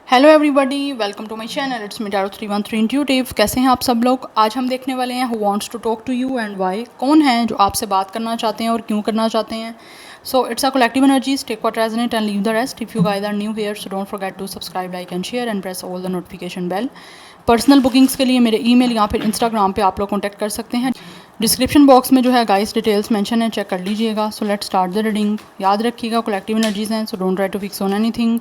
Hello everybody, welcome to my channel. It's me tarot 313 intuitive. कैसे हैं आप सब लोग? आज हम देखने वाले हैं who wants to talk to you and why. कौन है जो आपसे बात करना चाहते हैं और क्यों करना चाहते हैं। So it's a collective energies, take what resonate and leave the rest. If you guys are new here so don't forget to subscribe, like and share and press all the notification bell. Personal bookings के लिए मेरे email या फिर Instagram पे आप लोग contact कर सकते हैं। डिस्क्रिप्शन बॉक्स में जो है गाइस डिटेल्स मेंशन है, चेक कर लीजिएगा। So let's start the reading. याद रखिएगा कलेक्टिव एनर्जीज हैं, so don't try to fix on anything.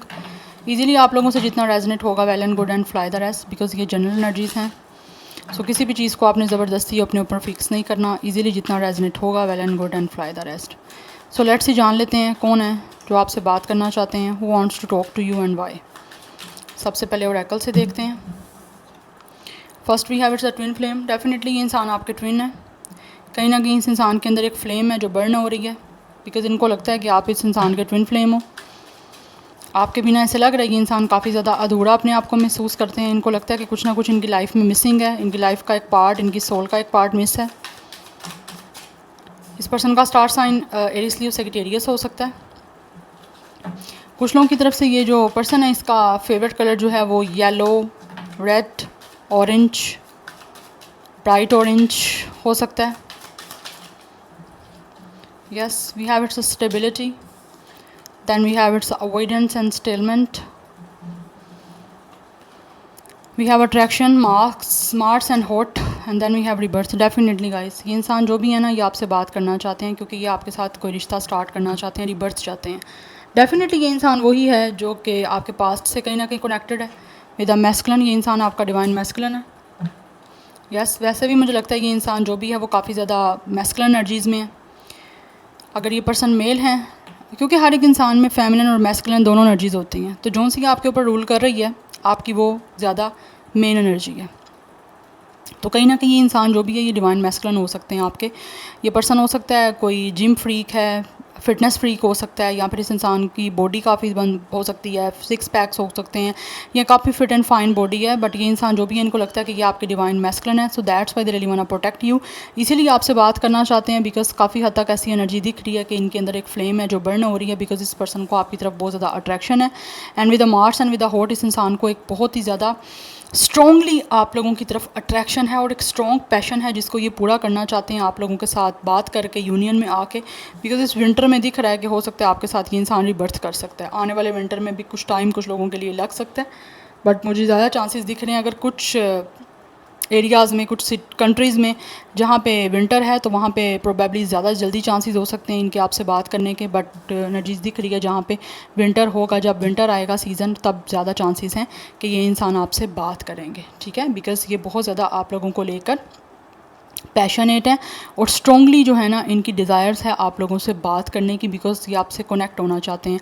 Easily आप लोगों से जितना रेजोनेट होगा well and good and fly the rest, because ये जनरल एनर्जीज़ हैं। सो किसी भी चीज़ को आपने ज़बरदस्ती अपने ऊपर फिक्स नहीं करना। इजीली जितना रेजोनेट होगा well and good and fly the rest. So let's ही जान लेते हैं कौन है जो आपसे बात करना चाहते हैं, who wants to talk to you and why. सबसे पहले ओरेकल से देखते हैं। First we have it's a twin flame. Definitely ये इंसान आपके ट्विन है। कहीं ना कहीं इस इंसान के अंदर एक फ्लेम है जो बर्न हो रही है, बिकॉज इनको लगता है कि आप इस इंसान के ट्विन फ्लेम हो। आपके बिना ऐसे लग रहा है कि इंसान काफ़ी ज़्यादा अधूरा अपने आप को महसूस करते हैं। इनको लगता है कि कुछ ना कुछ इनकी लाइफ में मिसिंग है, इनकी लाइफ का एक पार्ट, इनकी सोल का एक पार्ट मिस है। इस पर्सन का star sign Aries Leo Sagittarius हो सकता है। कुछ लोगों की तरफ से ये जो पर्सन है इसका फेवरेट कलर जो है वो yellow, red, orange, bright orange हो सकता है। Yes, we have it's stability, then we have its avoidance and stalemate. We have attraction, marks, smarts and hot, and then we have rebirth. Definitely guys, ये इंसान जो भी है ना ये आपसे बात करना चाहते हैं, क्योंकि ये आपके साथ कोई रिश्ता स्टार्ट करना चाहते हैं, रिबर्थ चाहते हैं। डेफिनेटली ये इंसान वही है जो कि आपके पास्ट से कहीं ना कहीं कनेक्टेड है विद अ मैस्कुलिन। ये इंसान आपका डिवाइन मैस्कुलिन है। यस, वैसे भी मुझे लगता है ये इंसान जो भी है वो काफ़ी ज़्यादा मैस्कुलिन एनर्जीज़ में है। अगर ये पर्सन मेल हैं, क्योंकि हर एक इंसान में फेमिनिन और मैस्कुलिन दोनों एनर्जीज़ होती हैं, तो जो सी आपके ऊपर रूल कर रही है आपकी वो ज़्यादा मेन एनर्जी है। तो कहीं ना कहीं ये इंसान जो भी है ये डिवाइन मैस्कुलिन हो सकते हैं आपके। ये पर्सन हो सकता है कोई जिम फ्रीक है, फिटनेस फ्रीक हो सकता है, या फिर इस इंसान की बॉडी काफ़ी बंद हो सकती है, 6 पैक्स हो सकते हैं, या काफ़ी फिट एंड फाइन बॉडी है। बट ये इंसान जो भी है इनको लगता है कि ये आपके डिवाइन मैस्कुलिन है। So that's why they really want to protect you. इसीलिए आपसे बात करना चाहते हैं, बिकॉज काफ़ी हद तक ऐसी एनर्जी दिख रही है कि इनके अंदर एक फ्लेम है जो बर्न हो रही है, बिकॉज इस पर्सन को आपकी तरफ बहुत ज़्यादा अट्रैक्शन है। And with the Mars and with the hot इस इंसान को एक बहुत ही ज़्यादा स्ट्रॉन्गली आप लोगों की तरफ अट्रैक्शन है और एक स्ट्रॉन्ग पैशन है जिसको ये पूरा करना चाहते हैं आप लोगों के साथ बात करके, यूनियन में आके। बिकॉज इस विंटर में दिख रहा है कि हो सकता है आपके साथ ये इंसान रिबर्थ कर सकता है। आने वाले विंटर में भी कुछ टाइम कुछ लोगों के लिए लग सकता है, बट मुझे ज़्यादा चांसेस दिख रहे हैं अगर कुछ एरियाज़ में, कुछ कंट्रीज़ में जहाँ पे विंटर है तो वहाँ पे प्रोबेबली ज़्यादा जल्दी चांसेस हो सकते हैं इनके आपसे बात करने के। बट एनर्जीज़ दिख रही है जहाँ पे विंटर होगा, जब विंटर आएगा सीज़न, तब ज़्यादा चांसेस हैं कि ये इंसान आपसे बात करेंगे। ठीक है, बिकॉज़ ये बहुत ज़्यादा आप लोगों को लेकर पैशनेट है और स्ट्रॉन्गली जो है ना इनकी डिज़ायर्स है आप लोगों से बात करने की, बिकॉज ये आपसे कनेक्ट होना चाहते हैं।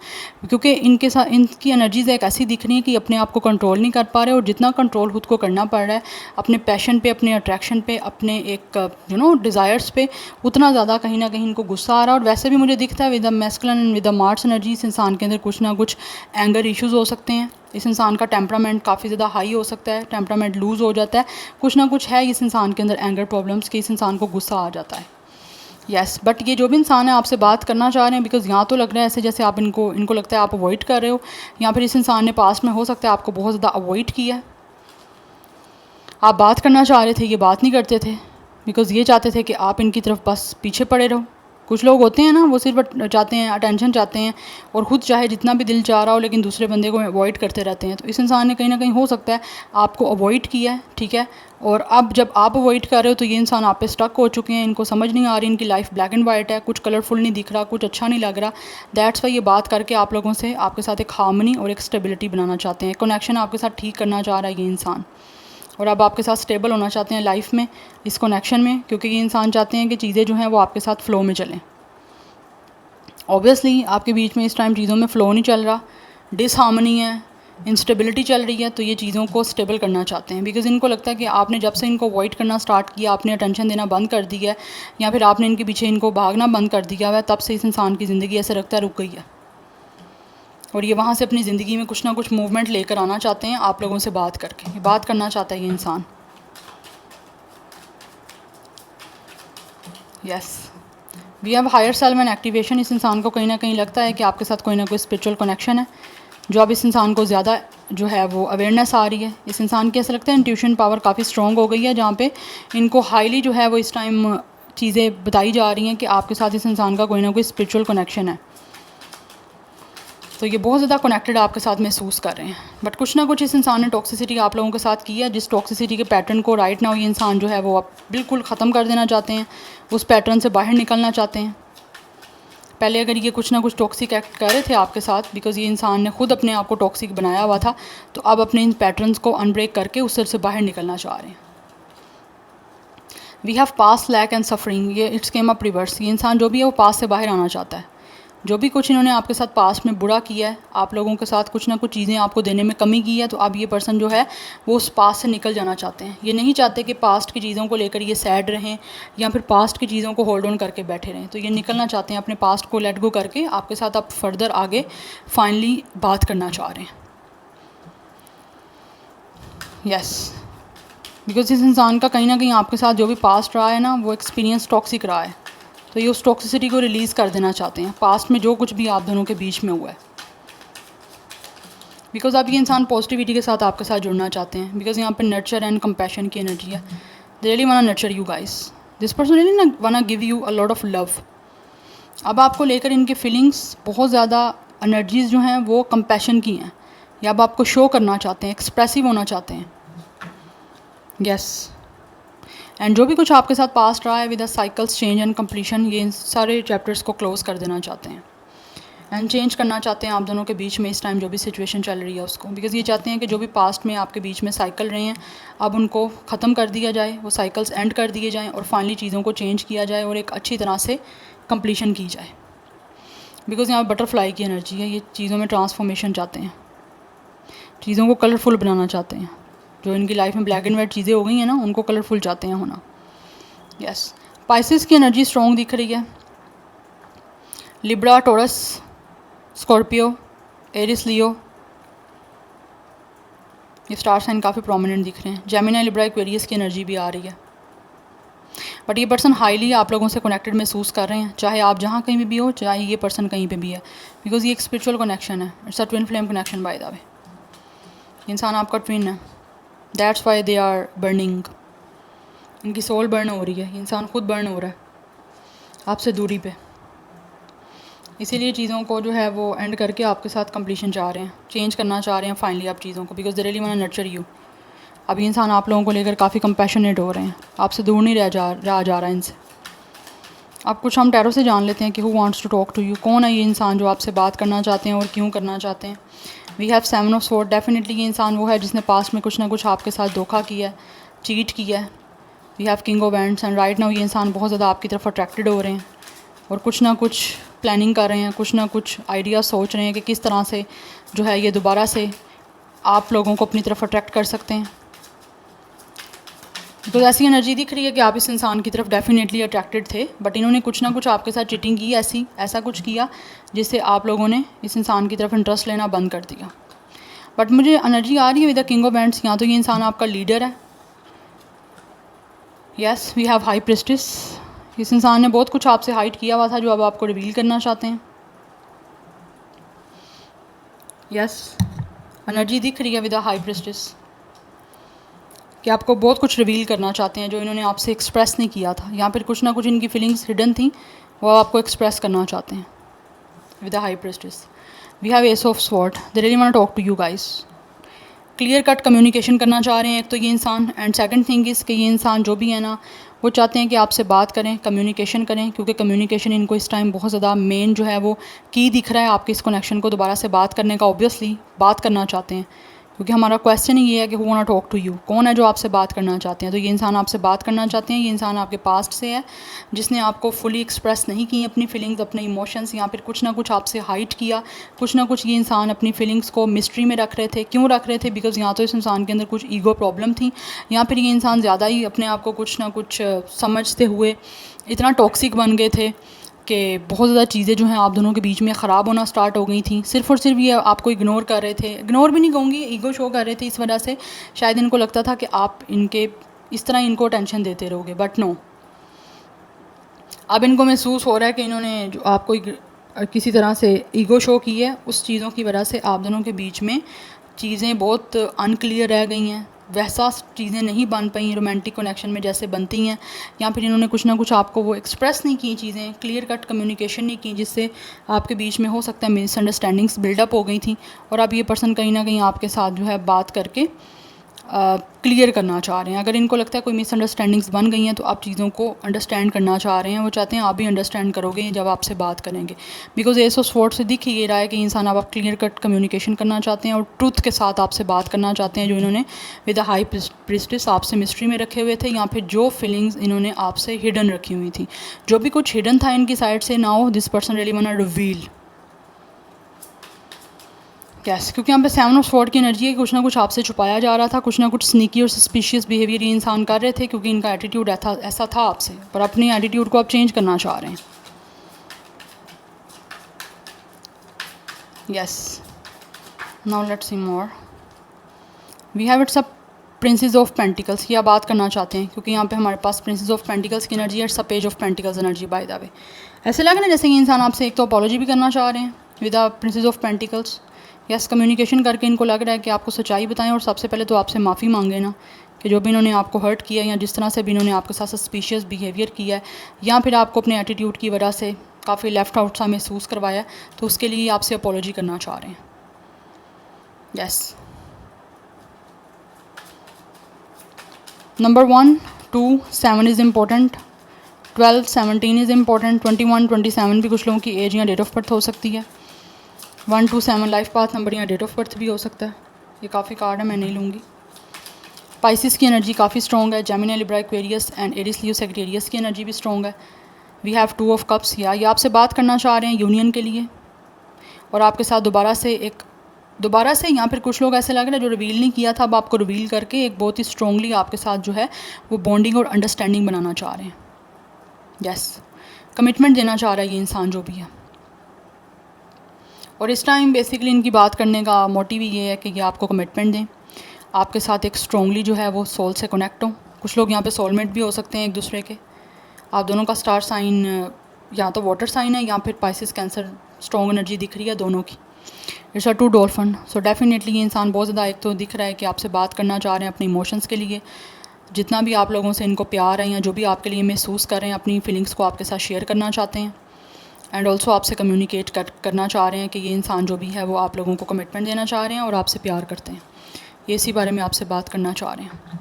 क्योंकि इनके साथ इनकी एनर्जीज़ एक ऐसी दिख रही है कि अपने आप को कंट्रोल नहीं कर पा रहे, और जितना कंट्रोल खुद को करना पड़ रहा है अपने पैशन पे, अपने अट्रैक्शन पे, अपने एक डिज़ायर्स पे, उतना ज़्यादा कहीं ना कहीं इनको गुस्सा आ रहा है। और वैसे भी मुझे दिखता है with the masculine and with the Mars energy इस इंसान के अंदर कुछ ना कुछ एंगर इश्यूज़ हो सकते हैं। इस इंसान का टेम्परामेंट काफ़ी ज़्यादा हाई हो सकता है, टेम्परामेंट लूज़ हो जाता है, कुछ ना कुछ है इस इंसान के अंदर एंगर प्रॉब्लम्स कि इस इंसान को गुस्सा आ जाता है। यस, बट ये जो भी इंसान है आपसे बात करना चाह रहे हैं, बिकॉज यहाँ तो लग रहा है ऐसे जैसे आप इनको लगता है आप अवॉइड कर रहे हो, या फिर इस इंसान ने पास्ट में हो सकता है आपको बहुत ज़्यादा अवॉइड किया है। आप बात करना चाह रहे थे, ये बात नहीं करते थे, बिकॉज ये चाहते थे कि आप इनकी तरफ बस पीछे पड़े रहो। कुछ लोग होते हैं ना वो सिर्फ चाहते हैं, अटेंशन चाहते हैं, और ख़ुद चाहे जितना भी दिल चाह रहा हो लेकिन दूसरे बंदे को अवॉइड करते रहते हैं। तो इस इंसान ने कहीं ना कहीं हो सकता है आपको अवॉइड किया है। ठीक है, और अब जब आप अवॉइड कर रहे हो तो ये इंसान आप पे स्टक हो चुके हैं, इनको समझ नहीं आ रही, इनकी लाइफ ब्लैक एंड वाइट है, कुछ कलरफुल नहीं दिख रहा, कुछ अच्छा नहीं लग रहा। दैट्स वाई ये बात करके आप लोगों से आपके साथ एक हार्मनी और एक स्टेबिलिटी बनाना चाहते हैं, कनेक्शन आपके साथ ठीक करना चाह रहा है ये इंसान, और अब आपके साथ स्टेबल होना चाहते हैं लाइफ में, इस कनेक्शन में, क्योंकि ये इंसान चाहते हैं कि चीज़ें जो हैं वो आपके साथ फ़्लो में चलें। ऑब्वियसली आपके बीच में इस टाइम चीज़ों में फ़्लो नहीं चल रहा, डिसहार्मनी है, इंस्टेबिलिटी चल रही है, तो ये चीज़ों को स्टेबल करना चाहते हैं। बिकॉज़ इनको लगता है कि आपने जब से इनको अवॉइड करना स्टार्ट किया, आपने अटेंशन देना बंद कर दिया है, या फिर आपने इनके पीछे इनको भागना बंद कर दिया हुआ है, तब से इस इंसान की ज़िंदगी ऐसे लगता है रुक गई है, और ये वहाँ से अपनी ज़िंदगी में कुछ ना कुछ मूवमेंट लेकर आना चाहते हैं आप लोगों से बात करके। ये बात करना चाहता है ये इंसान। Yes, we have higher self and activation. इस इंसान को कहीं ना कहीं लगता है कि आपके साथ कोई ना कोई स्पिरिचुअल कनेक्शन है जो अब इस इंसान को ज़्यादा जो है वो अवेयरनेस आ रही है। इस इंसान की ऐसा लगता है इंट्यूशन पावर काफ़ी स्ट्रॉन्ग हो गई है, जहाँ पे इनको हाईली जो है वो इस टाइम चीज़ें बताई जा रही हैं कि आपके साथ इस इंसान का कोई ना कोई स्पिरिचुअल कनेक्शन है। तो ये बहुत ज़्यादा कनेक्टेड आपके साथ महसूस कर रहे हैं। बट कुछ ना कुछ इस इंसान ने टॉक्सिसिटी आप लोगों के साथ की है, जिस टॉक्सिसिटी के पैटर्न को राइट नाउ ये इंसान जो है वो आप बिल्कुल ख़त्म कर देना चाहते हैं, उस पैटर्न से बाहर निकलना चाहते हैं। पहले अगर ये कुछ ना कुछ टॉक्सिक एक्ट कर रहे थे आपके साथ, बिकॉज़ ये इंसान ने खुद अपने आप को टॉक्सिक बनाया हुआ था, तो अब अपने इन पैटर्न्स को अनब्रेक करके उससे से बाहर निकलना चाह रहे हैं। We have past lack and suffering, ये इट्स केम अप रिवर्स। ये इंसान जो भी है वो पास्ट से बाहर आना चाहता है। जो भी कुछ इन्होंने आपके साथ पास्ट में बुरा किया है, आप लोगों के साथ कुछ ना कुछ चीज़ें आपको देने में कमी की है, तो अब ये पर्सन जो है वो उस पास्ट से निकल जाना चाहते हैं। ये नहीं चाहते कि पास्ट की चीज़ों को लेकर ये सैड रहें या फिर पास्ट की चीज़ों को होल्ड ऑन करके बैठे रहें। तो ये निकलना चाहते हैं, अपने पास्ट को लेट गो करके आपके साथ आप फर्दर आगे फाइनली बात करना चाह रहे हैं। यस, बिकॉज इस इंसान का कहीं ना कहीं आपके साथ जो भी पास्ट रहा है ना, वो एक्सपीरियंस टॉक्सिक रहा है, तो ये उस टॉक्सिसिटी को रिलीज़ कर देना चाहते हैं, पास्ट में जो कुछ भी आप दोनों के बीच में हुआ है। बिकॉज अब ये इंसान पॉजिटिविटी के साथ आपके साथ जुड़ना चाहते हैं, बिकॉज यहाँ पे नर्चर एंड कंपैशन की एनर्जी है। They really wanna nurture you guys, this person really wanna give you a lot of love. अब आपको लेकर इनके फीलिंग्स बहुत ज़्यादा एनर्जीज़ जो हैं वो कंपैशन की हैं, या अब आपको शो करना चाहते हैं, एक्सप्रेसिव होना चाहते हैं। यस, एंड जो भी कुछ आपके साथ पास्ट रहा है with the cycles change and completion, ये इन सारे चैप्टर्स को क्लोज कर देना चाहते हैं एंड चेंज करना चाहते हैं आप दोनों के बीच में इस टाइम जो भी सिचुएशन चल रही है उसको। बिकॉज ये चाहते हैं कि जो भी पास्ट में आपके बीच में साइकिल रहे हैं, अब उनको ख़त्म कर दिया जाए, वो साइकिल्स एंड कर दिए जाएँ और फाइनली चीज़ों को चेंज किया जाए और एक अच्छी तरह से कंप्लीशन की जाए। बिकॉज यहाँ बटरफ्लाई की एनर्जी है, ये चीज़ों में ट्रांसफॉर्मेशन चाहते हैं, चीज़ों को कलरफुल बनाना चाहते हैं। जो इनकी लाइफ में ब्लैक एंड वाइट चीज़ें हो गई हैं ना, उनको कलरफुल चाहते हैं होना। यस, पाइसेस की एनर्जी स्ट्रॉन्ग दिख रही है। लिब्रा, टोरस, स्कॉर्पियो, एरिस, लियो, ये स्टार साइन काफ़ी प्रोमिनेंट दिख रहे हैं। जेमिनी, लिब्रा, एक्वेरियस की एनर्जी भी आ रही है। बट ये पर्सन हाईली आप लोगों से कनेक्टेड महसूस कर रहे हैं, चाहे आप जहाँ कहीं भी हो, चाहे ये पर्सन कहीं पे भी है, बिकॉज ये एक स्पिरिचुअल कनेक्शन है। It's a twin flame connection by the way. इंसान आपका ट्विन है, that's why they are burning. इनकी सोल बर्न हो रही है, इंसान खुद बर्न हो रहा है आपसे दूरी पे, इसीलिए चीज़ों को जो है वो एंड करके आपके साथ कंप्लीशन चाह रहे हैं, चेंज करना चाह रहे हैं फाइनली आप चीज़ों को, because they really want to nurture you. अभी इंसान आप लोगों को लेकर काफ़ी कंपैशनेट हो रहे हैं, आपसे दूर नहीं रह जा रहा है इनसे। अब कुछ हम टैरो से जान लेते हैं कि who wants to talk to you, कौन है ये इंसान जो आपसे बात करना चाहते हैं और क्यों करना चाहते हैं। We have 7 of sword, definitely ये इंसान वो है जिसने पास्ट में कुछ ना कुछ आपके साथ धोखा किया है, चीट किया है। We have king of wands, and right now ये इंसान बहुत ज़्यादा आपकी तरफ अट्रैक्टेड हो रहे हैं और कुछ ना कुछ प्लानिंग कर रहे हैं, कुछ ना कुछ आइडिया सोच रहे हैं कि किस तरह से जो है ये दोबारा से आप लोगों को अपनी तरफ अट्रैक्ट कर सकते हैं। तो ऐसी एनर्जी दिख रही है कि आप इस इंसान की तरफ डेफिनेटली अट्रैक्टेड थे, बट इन्होंने कुछ ना कुछ आपके साथ चीटिंग की, ऐसा कुछ किया जिससे आप लोगों ने इस इंसान की तरफ इंटरेस्ट लेना बंद कर दिया। बट मुझे एनर्जी आ रही है with the king of wands, यहाँ तो ये इंसान आपका लीडर है। Yes, we have high priestess, इस इंसान ने बहुत कुछ आपसे हाइड किया हुआ था जो अब आपको रिवील करना चाहते हैं। यस, एनर्जी दिख रही है विद द हाई प्रिस्टेस कि आपको बहुत कुछ रिवील करना चाहते हैं जो इन्होंने आपसे एक्सप्रेस नहीं किया था, यहाँ पर कुछ ना कुछ इनकी फीलिंग्स हिडन थी, वो आपको एक्सप्रेस करना चाहते हैं with the high priestess. We have ace of sword, they really want to talk to you guys, clear cut communication करना चाह रहे हैं एक तो ये इंसान, एंड सेकंड थिंग इज़ कि ये इंसान जो भी है ना, वो चाहते हैं कि आपसे बात करें, कम्युनिकेशन करें, क्योंकि कम्युनिकेशन इनको इस टाइम बहुत ज़्यादा मेन जो है वो की दिख रहा है आपके इस कनेक्शन को दोबारा से बात करने का। ऑब्वियसली बात करना चाहते हैं, क्योंकि हमारा क्वेश्चन ही ये है कि who want to talk to you, कौन है जो आपसे बात करना चाहते हैं। तो ये इंसान आपसे बात करना चाहते हैं, ये इंसान आपके पास्ट से है जिसने आपको फुली एक्सप्रेस नहीं की अपनी फीलिंग्स, अपने इमोशंस, या फिर कुछ ना कुछ आपसे हाइड किया, कुछ ना कुछ ये इंसान अपनी फीलिंग्स को मिस्ट्री में रख रहे थे। क्यों रख रहे थे? बिकॉज यहाँ तो इस इंसान के अंदर कुछ ईगो प्रॉब्लम थी, या फिर ये इंसान ज़्यादा ही अपने आप को कुछ ना कुछ समझते हुए इतना टॉक्सिक बन गए थे कि बहुत ज़्यादा चीज़ें जो हैं आप दोनों के बीच में ख़राब होना स्टार्ट हो गई थी। सिर्फ़ और सिर्फ ये आपको इग्नोर कर रहे थे, इग्नोर भी नहीं कहूँगी, ईगो शो कर रहे थे। इस वजह से शायद इनको लगता था कि आप इनके इस तरह इनको टेंशन देते रहोगे, बट नो, अब इनको महसूस हो रहा है कि इन्होंने जो आपको किसी तरह से ईगो शो की है, उस चीज़ों की वजह से आप दोनों के बीच में चीज़ें बहुत अनक्लियर रह गई हैं, वैसा चीज़ें नहीं बन पाई रोमांटिक कनेक्शन में जैसे बनती हैं, या फिर इन्होंने कुछ ना कुछ आपको वो एक्सप्रेस नहीं की चीज़ें, क्लियर कट कम्युनिकेशन नहीं की, जिससे आपके बीच में हो सकता है मिसअंडरस्टैंडिंग्स बिल्डअप हो गई थी और अब ये पर्सन कहीं ना कहीं आपके साथ जो है बात करके क्लियर करना चाह रहे हैं। अगर इनको लगता है कोई मिसअंडरस्टैंडिंग्स बन गई हैं तो आप चीज़ों को अंडरस्टैंड करना चाह रहे हैं, वो चाहते हैं आप भी अंडरस्टैंड करोगे जब आपसे बात करेंगे, बिकॉज एस ऑफ स्वॉर्ड्स से दिख ही ये रहा है कि इंसान आप क्लियर कट कम्युनिकेशन करना चाहते हैं और ट्रूथ के साथ आपसे बात करना चाहते हैं, जो इन्होंने विद द हाई प्रिस्टिस आपसे मिस्ट्री में रखे हुए थे, या फिर जो फीलिंग्स इन्होंने आपसे हिडन रखी हुई थी, जो भी कुछ हिडन था इनकी साइड से, now this person really want to reveal. Yes, क्योंकि यहाँ पे 7 ऑफ स्वॉर्ड की एनर्जी है, कुछ ना कुछ आपसे छुपाया जा रहा था, कुछ ना कुछ स्नीकी और सस्पिशियस बिहेवियर ये इंसान कर रहे थे, क्योंकि इनका एटीट्यूड ऐसा था आपसे, पर अपनी एटीट्यूड को आप चेंज करना चाह रहे हैं। Yes, now let's see more. We have it's a princess of pentacles की आप बात करना चाहते हैं, क्योंकि यहाँ पे हमारे पास प्रिंसेस ऑफ पेंटिकल्स की एनर्जी है, it's a page of pentacles energy by the वे। ऐसे लग रहा है जैसे कि इंसान आपसे एक तो अपॉलॉजी भी करना चाह रहे हैं with the princess of pentacles. Yes, communication करके इनको लग रहा है कि आपको सच्चाई बताएं और सबसे पहले तो आपसे माफ़ी मांगे ना, कि जो भी इन्होंने आपको हर्ट किया या जिस तरह से भी इन्होंने आपके साथ सस्पिशियस बिहेवियर किया है, या फिर आपको अपने एटीट्यूड की वजह से काफ़ी लेफ़्ट आउट सा महसूस करवाया, तो उसके लिए आपसे अपॉलॉजी करना चाह रहे हैं। Yes, number 1, 2, 7 is important, 12, 17 is important, 21, 27 भी कुछ लोगों की एज या डेट ऑफ बर्थ हो सकती है, 1, 2, 7 लाइफ पाथ नंबर या डेट ऑफ बर्थ भी हो सकता है। ये काफ़ी कार्ड है, मैं नहीं लूँगी। स्पाइसिस की एनर्जी काफ़ी स्ट्रॉन्ग है, Gemini, Libra, Aquarius and Aries, Leo, Sagittarius की एनर्जी भी स्ट्रॉन्ग है। वी हैव 2 ऑफ कप्स, या ये आपसे बात करना चाह रहे हैं यूनियन के लिए और आपके साथ दोबारा से या फिर कुछ लोग ऐसे लग रहे हैं जो रिवील नहीं किया था, अब आपको रिवील करके एक बहुत ही स्ट्रॉन्गली आपके साथ जो है वो बॉन्डिंग और अंडरस्टैंडिंग बनाना चाह रहे हैं। यस, कमिटमेंट देना चाह रहा है ये इंसान जो भी है, और इस टाइम बेसिकली इनकी बात करने का मोटिव ये है कि ये आपको कमिटमेंट दें, आपके साथ एक स्ट्रॉन्गली जो है वो सोल से कनेक्ट हो। कुछ लोग यहाँ पे सोलमेट भी हो सकते हैं एक दूसरे के। आप दोनों का स्टार साइन या तो वाटर साइन है या फिर पाइसिस कैंसर, स्ट्रॉन्ग एनर्जी दिख रही है दोनों की। It's a 2 dolphin, so definitely ये इंसान बहुत ज़्यादा एक तो दिख रहा है कि आपसे बात करना चाह रहे हैं अपने इमोशंस के लिए, जितना भी आप लोगों से इनको प्यार है या जो भी आपके लिए महसूस कर रहे हैं, अपनी फीलिंग्स को आपके साथ शेयर करना चाहते हैं, एंड ऑल्सो आपसे कम्युनिकेट करना चाह रहे हैं कि ये इंसान जो भी है वो आप लोगों को कमिटमेंट देना चाह रहे हैं और आपसे प्यार करते हैं, ये इसी बारे में आपसे बात करना चाह रहे हैं।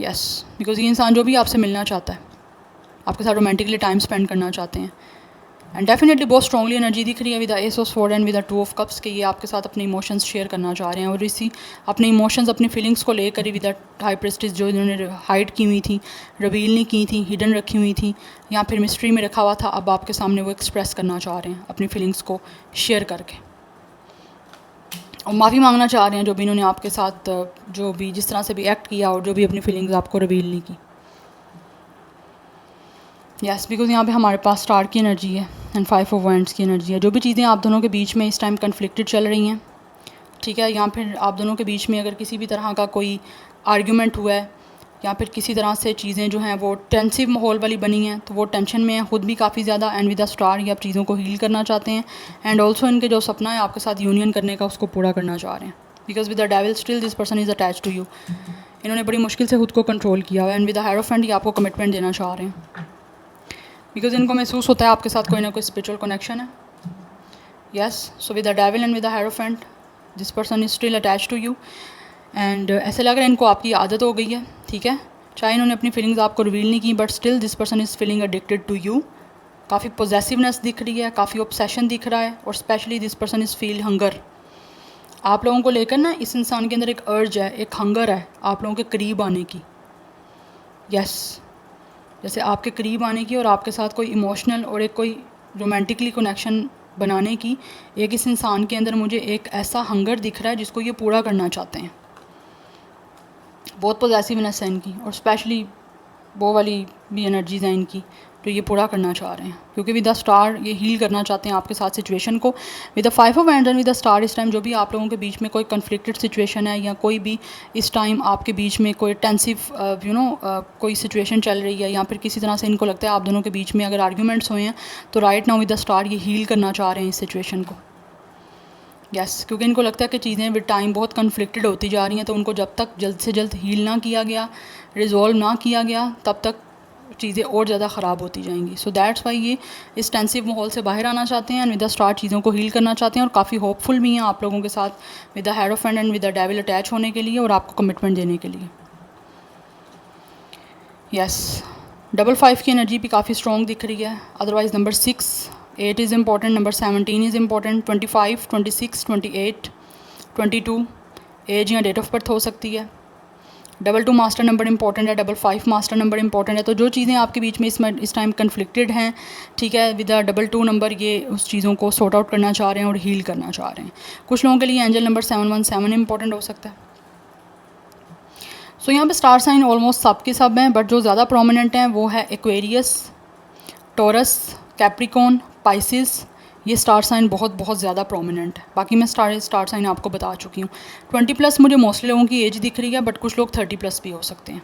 यस, बिकॉज ये इंसान जो भी आपसे मिलना चाहता है, आपके साथ रोमांटिकली टाइम स्पेंड करना चाहते हैं, एंड डेफिनेटली बहुत स्ट्रॉन्गली एनर्जी दिख रही है with the S of sword and with the 2 of cups के ये आपके साथ अपने इमोशंस शेयर करना चाह रहे हैं, और इसी अपने इमोशंस अपनी फीलिंग्स को लेकर ही विद द हाई प्रेस्टिज जो इन्होंने हाइड की हुई थी, रिवील नहीं की थी, हिडन रखी हुई थी या फिर मिस्ट्री में रखा हुआ था, अब आपके सामने वो एक्सप्रेस करना चाह रहे हैं अपनी फीलिंग्स को शेयर करके, और माफ़ी मांगना चाह रहे हैं जो भी इन्होंने आपके साथ जो भी जिस तरह से भी एक्ट किया और जो भी अपनी फीलिंग्स आपको रिवील नहीं की। यस, बिकॉज यहाँ पे हमारे पास स्टार की एनर्जी है एंड 5 ऑफ वैंड्स की एनर्जी है। जो भी चीज़ें आप दोनों के बीच में इस टाइम कन्फ्लिक्टेड चल रही हैं, ठीक है, या फिर आप दोनों के बीच में अगर किसी भी तरह का कोई आर्ग्यूमेंट हुआ है या फिर किसी तरह से चीज़ें जो हैं वो टेंसिव माहौल वाली बनी हैं, तो वो टेंशन में है खुद भी काफ़ी ज़्यादा, एंड विद द स्टार ये आप चीज़ों को हील करना चाहते हैं, एंड ऑल्सो इनके जो सपना है आपके साथ यूनियन करने का उसको पूरा करना चाह रहे हैं, because with the devil still this person is attach to you. इन्होंने बड़ी मुश्किल से खुद को कंट्रोल किया है, एंड विद द हायरोफेंट ये आपको कमिटमेंट देना चाह रहे हैं, बिकॉज इनको महसूस होता है आपके साथ कोई ना कोई स्पिरिचुअल कनेक्शन है। Yes, so with the devil and with the hierophant this person is still attach to you, and ऐसे लग रहा है इनको आपकी आदत हो गई है, ठीक है, चाहे इन्होंने अपनी फीलिंग्स आपको रिवील नहीं की, but still this person is feeling addicted to you. काफ़ी पॉजेसिवनेस दिख रही है, काफ़ी ऑब्सेशन दिख रहा है, और specially this person is feel hunger. आप लोगों को लेकर ना इस इंसान के अंदर एक अर्ज है, एक हंगर है आप लोगों के करीब आने की। यस, जैसे आपके करीब आने की और आपके साथ कोई इमोशनल और एक कोई रोमांटिकली कनेक्शन बनाने की एक इस इंसान के अंदर मुझे एक ऐसा हंगर दिख रहा है जिसको ये पूरा करना चाहते हैं। बहुत पॉजेसिवनेस है इनकी, और स्पेशली वो वाली भी एनर्जीज हैं इनकी तो ये पूरा करना चाह रहे हैं, क्योंकि विद द स्टार ये हील करना चाहते हैं आपके साथ सिचुएशन को। With the 5 of wands and with the star इस टाइम जो भी आप लोगों के बीच में कोई कन्फ्लिक्टेड सिचुएशन है, या कोई भी इस टाइम आपके बीच में कोई टेंसिव कोई सिचुएशन चल रही है, या फिर किसी तरह से इनको लगता है आप दोनों के बीच में अगर आर्ग्यूमेंट्स हुए हैं, तो right now with the star ये हील करना चाह रहे हैं इस सिचुएशन को। यस, क्योंकि इनको लगता है कि चीज़ें विद टाइम बहुत कन्फ्लिक्टेड होती जा रही हैं, तो उनको जब तक जल्द से जल्द हील ना किया गया, रिजॉल्व ना किया गया, तब तक चीज़ें और ज़्यादा ख़राब होती जाएंगी। सो दैट्स वाई ये इस टेंसिव माहौल से बाहर आना चाहते हैं एंड विद द स्टार्ट चीज़ों को हील करना चाहते हैं, और काफ़ी होपफुल भी हैं आप लोगों के साथ with the hierophant and with the devil attach होने के लिए और आपको कमिटमेंट देने के लिए। यस, डबल 5 की एनर्जी भी काफ़ी स्ट्रॉन्ग दिख रही है। Otherwise number 6, 8 is important, number 17 is important, 25, 26, 28, 22 age या डेट ऑफ बर्थ हो सकती है। डबल 2 मास्टर नंबर इंपॉर्टेंट है, डबल 5 मास्टर नंबर इंपॉर्टेंट है। तो जो चीज़ें आपके बीच में इस टाइम कन्फ्लिक्टेड हैं, ठीक है, विद डबल 2 नंबर ये उस चीज़ों को सॉर्ट आउट करना चाह रहे हैं और हील करना चाह रहे हैं। कुछ लोगों के लिए एंजल नंबर 717 इंपॉर्टेंट हो सकता है। सो यहाँ पे स्टार साइन ऑलमोस्ट सब के सब हैं, बट जो ज़्यादा प्रोमिनेंट हैं वो है एक्वेरियस, टॉरस, कैप्रिकॉन, पाइसिस। ये स्टार साइन बहुत बहुत ज़्यादा प्रोमिनेंट है। बाकी मैं स्टार साइन आपको बता चुकी हूँ। 20+ मुझे मोस्टली लोगों की एज दिख रही है, बट कुछ लोग 30+ भी हो सकते हैं।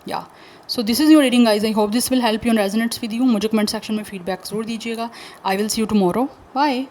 Yeah so this is your reading guys. I hope this will help you and resonates with you. मुझे कमेंट सेक्शन में फीडबैक ज़रूर दीजिएगा। I will see you tomorrow. Bye.